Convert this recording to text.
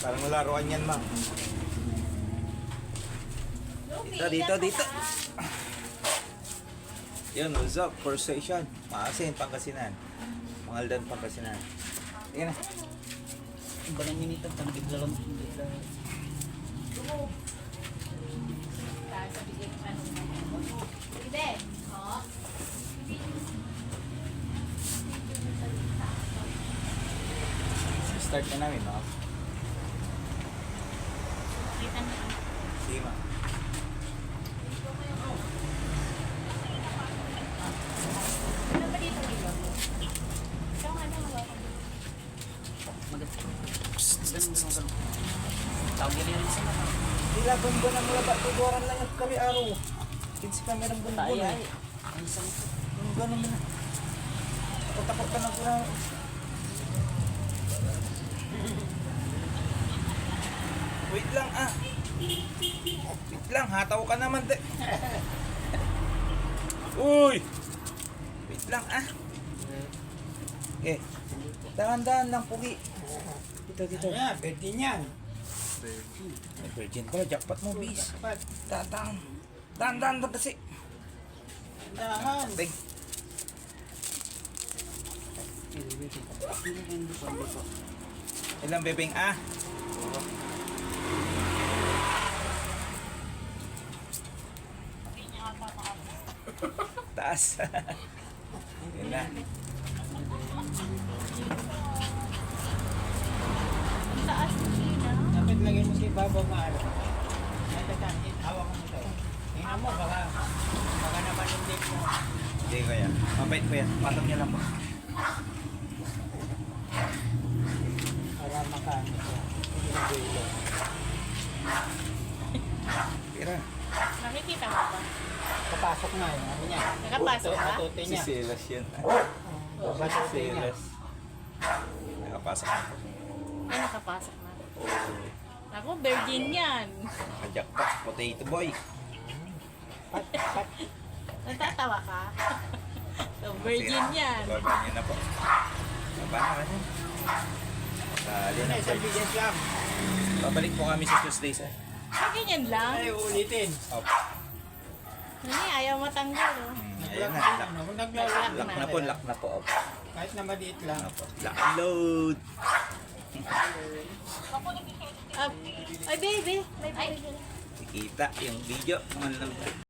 Parang laruan yan, ma'am. Dito. Yun, what's up? First station. Maasin, Pangasinan. Mangaldan, Pangasinan. Yan na. Ang banang minito, tanggit lang. Start na namin, ma'am. Sige, ma'am. Tawag yun rin sa mga. Sila bumbo na mula ba? Tuduran lang yung kami araw. Kids ka merang bumbo Tayo na. ay. Ang isang ito. Yung gano'n na. Takot ka na ko na. Wait lang ah. Wait lang, hataw ka naman. Uy! Wait lang ah. Okay. Dahan-dahan lang, pugi. Dito. Ayan, virgin yan. Virgin pala, jackpot mo, bis. Dahan-dahan. Dahan-dahan ba kasi? Dahan. Big. Ilang bebeng ah? Taas. Yun na. Dapat lagyan mo si Baba Maalo. Natatanit, hawak mo ito. Tingnan mo, baka naman hindi mo. Hindi ko yan. Mabait ko yan. Patong niya lang po. Para makaano siya. Hindi Tira. Nakikita mo ba? Papasok na yun. Ano niya? Nakapasok ba? Matuti Si niya. Silas yan. Matuti niya. Silas. Nakapasok na. Ay, nakapasok na. Ako, virgin yan. Naka-jackpot. Potato boy. Natatawa ka? So, virgin yan. Baba niya na po. Baba na kasi. Dali na. Isang bigas lang. Babalik po kami sa Tuesdays eh. Ay, ganyan lang. Ay, ulitin. Op. Nani, ayaw matanggal. Oh. Ayan na. Kung naglalak Lock na po. Lock na po. Op. kahit na maliit lang. Lock and load. Ay, baby. May baby. Kita yung video.